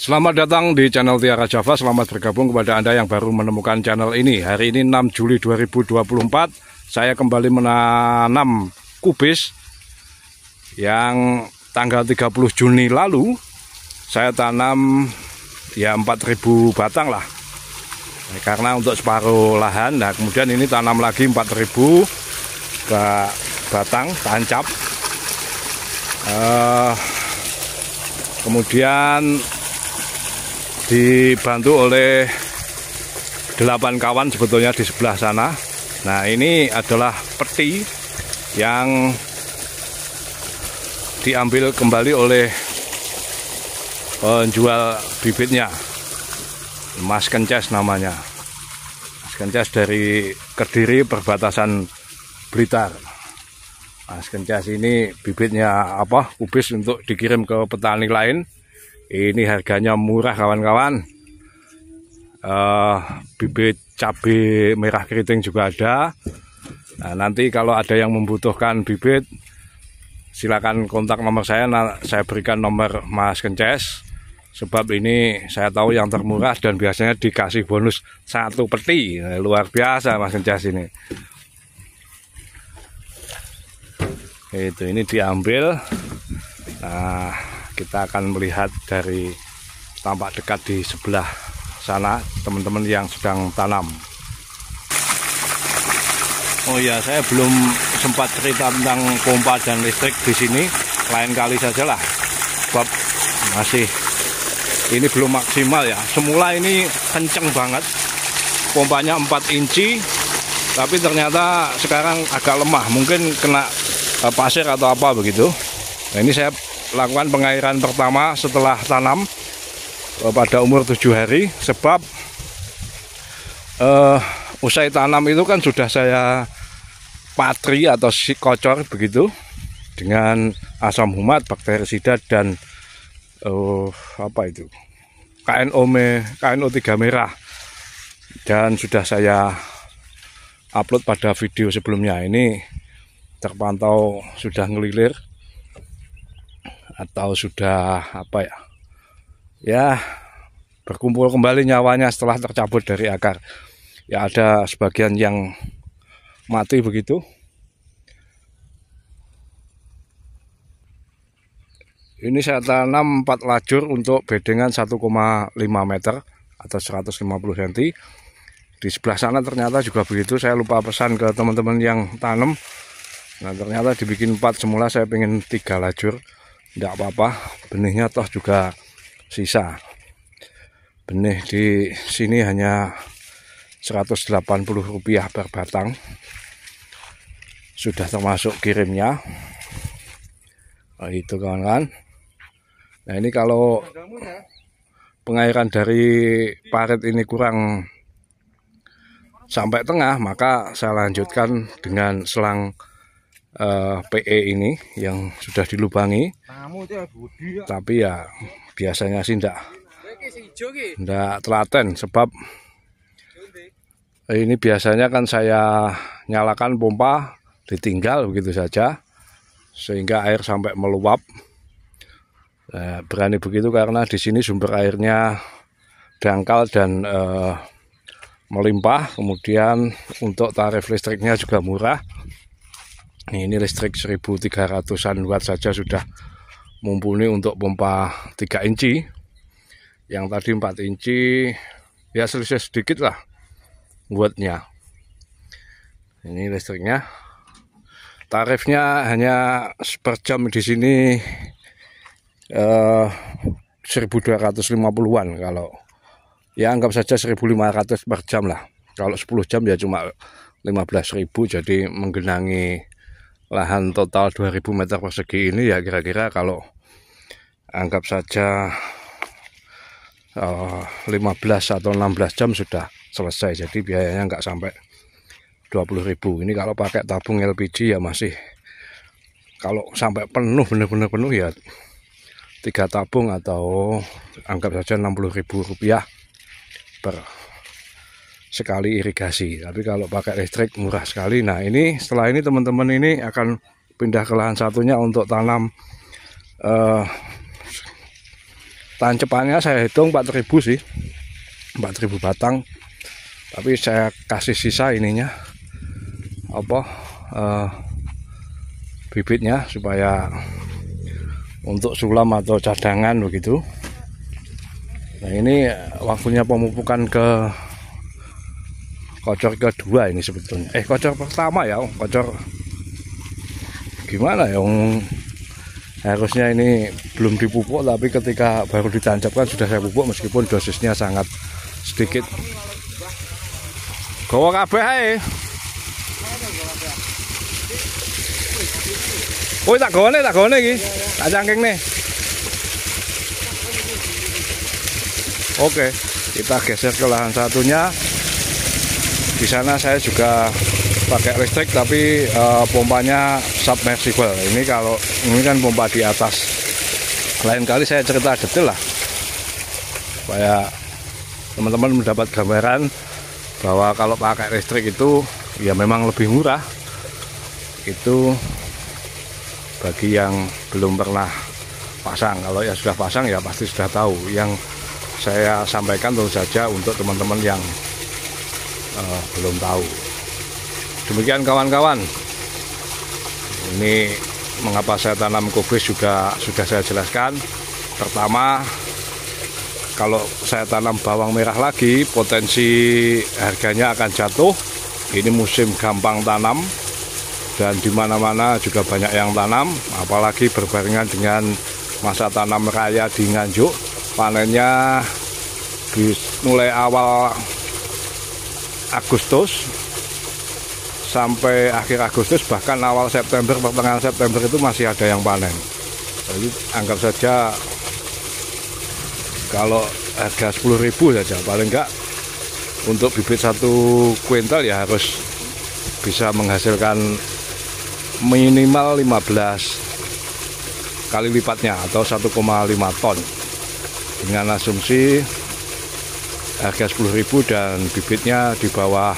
Selamat datang di channel Tiara Java. Selamat bergabung kepada Anda yang baru menemukan channel ini. Hari ini 6 Juli 2024. Saya kembali menanam kubis yang tanggal 30 Juni lalu saya tanam ya 4.000 batang lah. Karena untuk separuh lahan. Nah, kemudian ini tanam lagi 4.000 batang tancap. Kemudian dibantu oleh 8 kawan sebetulnya di sebelah sana. Nah, ini adalah peti yang diambil kembali oleh penjual bibitnya, Mas Kences namanya. Mas Kences dari Kediri perbatasan Blitar. Mas Kences ini bibitnya kubis untuk dikirim ke petani lain. Ini harganya murah kawan-kawan. Bibit cabai merah keriting juga ada. Nah, nanti kalau ada yang membutuhkan bibit, silakan kontak nomor saya. Saya berikan nomor Mas Kences. Sebab ini saya tahu yang termurah dan biasanya dikasih bonus 1 peti. Luar biasa Mas Kences ini. Itu ini diambil. Nah, kita akan melihat dari tampak dekat di sebelah sana teman-teman yang sedang tanam. Oh ya, saya belum sempat cerita tentang pompa dan listrik di sini. Lain kali sajalah. Sebab masih ini belum maksimal ya. Semula ini kenceng banget. Pompanya 4 inci. Tapi ternyata sekarang agak lemah. Mungkin kena pasir atau apa begitu. Nah, ini saya lakukan pengairan pertama setelah tanam pada umur 7 hari. Sebab usai tanam itu kan sudah saya patri atau kocor begitu dengan asam humat, bakterisida dan KNO3 merah, dan sudah saya upload pada video sebelumnya. Ini terpantau sudah ngelilir atau sudah ya berkumpul kembali nyawanya setelah tercabut dari akar. Ya, ada sebagian yang mati begitu. Ini saya tanam 4 lajur untuk bedengan 1,5 meter atau 150 cm. Di sebelah sana ternyata juga begitu. Saya lupa pesan ke teman-teman yang tanam. Nah, ternyata dibikin 4, semula saya pengen 3 lajur. Tidak apa-apa, benihnya toh juga sisa. Benih di sini hanya Rp180 per batang. Sudah termasuk kirimnya. Nah, itu kawan-kawan. Nah, ini kalau pengairan dari parit ini kurang sampai tengah, maka saya lanjutkan dengan selang PE ini yang sudah dilubangi. Tapi ya biasanya sih enggak telaten, sebab ini biasanya kan saya nyalakan pompa ditinggal begitu saja sehingga air sampai meluap. Berani begitu karena di sini sumber airnya dangkal dan melimpah. Kemudian untuk tarif listriknya juga murah. Ini listrik 1.300-an watt saja sudah mumpuni untuk pompa 3 inci. Yang tadi 4 inci ya selisih sedikit lah wattnya. Ini listriknya. Tarifnya hanya per jam di sini 1.250-an. Kalau ya anggap saja 1.500 per jam lah. Kalau 10 jam ya cuma 15.000. Jadi menggenangi lahan total 2.000 meter persegi ini ya kira-kira kalau anggap saja 15 atau 16 jam sudah selesai. Jadi biayanya nggak sampai 20.000. Ini kalau pakai tabung LPG ya masih, kalau sampai penuh benar-benar penuh ya 3 tabung atau anggap saja Rp60.000 per sekali irigasi. Tapi kalau pakai listrik murah sekali. Nah, ini setelah ini teman-teman ini akan pindah ke lahan satunya untuk tanam tancepannya saya hitung 4.000 sih, 4.000 batang, tapi saya kasih sisa ininya bibitnya supaya untuk sulam atau cadangan begitu. Nah, ini waktunya pemupukan ke kocor kedua ini sebetulnya. Kocor pertama ya, kocor gimana ya, harusnya ini belum dipupuk, tapi ketika baru ditancapkan sudah saya pupuk meskipun dosisnya sangat sedikit. Gowo kabeh ae. Oh, tak gone iki. Tak cangkeng nih. Oke, kita geser ke lahan satunya. Di sana saya juga pakai listrik, tapi pompanya submersible. Ini kan pompa di atas. Lain kali saya cerita detail lah, supaya teman-teman mendapat gambaran bahwa kalau pakai listrik itu ya memang lebih murah. Itu bagi yang belum pernah pasang. Kalau yang sudah pasang ya pasti sudah tahu. Yang saya sampaikan tentu saja untuk teman-teman yang belum tahu. Demikian kawan-kawan, ini mengapa saya tanam kubis juga sudah saya jelaskan. Pertama, kalau saya tanam bawang merah lagi, potensi harganya akan jatuh. Ini musim gampang tanam dan di mana-mana juga banyak yang tanam, apalagi berbarengan dengan masa tanam raya di Nganjuk. Panennya mulai awal Agustus sampai akhir Agustus, bahkan awal September, pertengahan September itu masih ada yang panen. Jadi anggap saja kalau harga 10.000 saja, paling enggak untuk bibit 1 kuintal ya harus bisa menghasilkan minimal 15 kali lipatnya atau 1,5 ton, dengan asumsi harga 10.000 dan bibitnya di bawah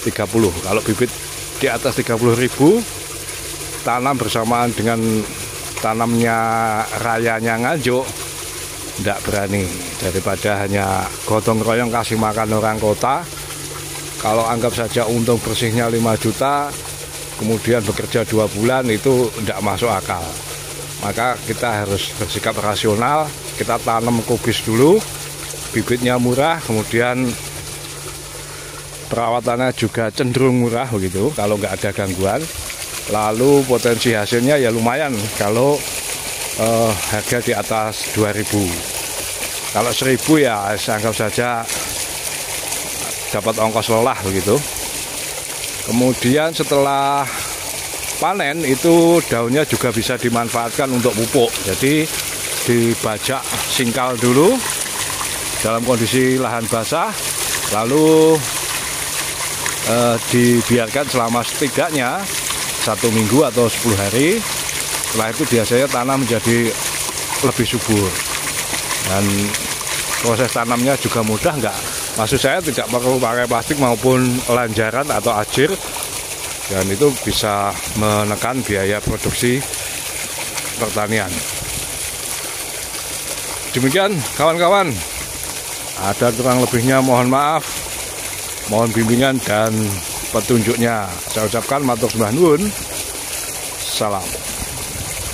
30. Kalau bibit di atas 30.000, tanam bersamaan dengan tanamnya rayanya Nganjuk, tidak berani. Daripada hanya gotong royong kasih makan orang kota, kalau anggap saja untung bersihnya 5 juta, kemudian bekerja 2 bulan, itu tidak masuk akal. Maka kita harus bersikap rasional. Kita tanam kubis dulu, bibitnya murah, kemudian perawatannya juga cenderung murah begitu kalau nggak ada gangguan. Lalu potensi hasilnya ya lumayan kalau harga di atas 2.000. Kalau 1.000 ya anggap saja dapat ongkos lelah begitu. Kemudian setelah panen itu daunnya juga bisa dimanfaatkan untuk pupuk. Jadi dibajak singkal dulu dalam kondisi lahan basah, lalu dibiarkan selama setidaknya 1 minggu atau 10 hari. Setelah itu biasanya tanam menjadi lebih subur dan proses tanamnya juga mudah. Maksud saya tidak perlu pakai plastik maupun lanjaran atau ajir, dan itu bisa menekan biaya produksi pertanian. Demikian kawan-kawan, ada kurang lebihnya mohon maaf, mohon bimbingan dan petunjuknya. Saya ucapkan matur sembah nuwun. Salam.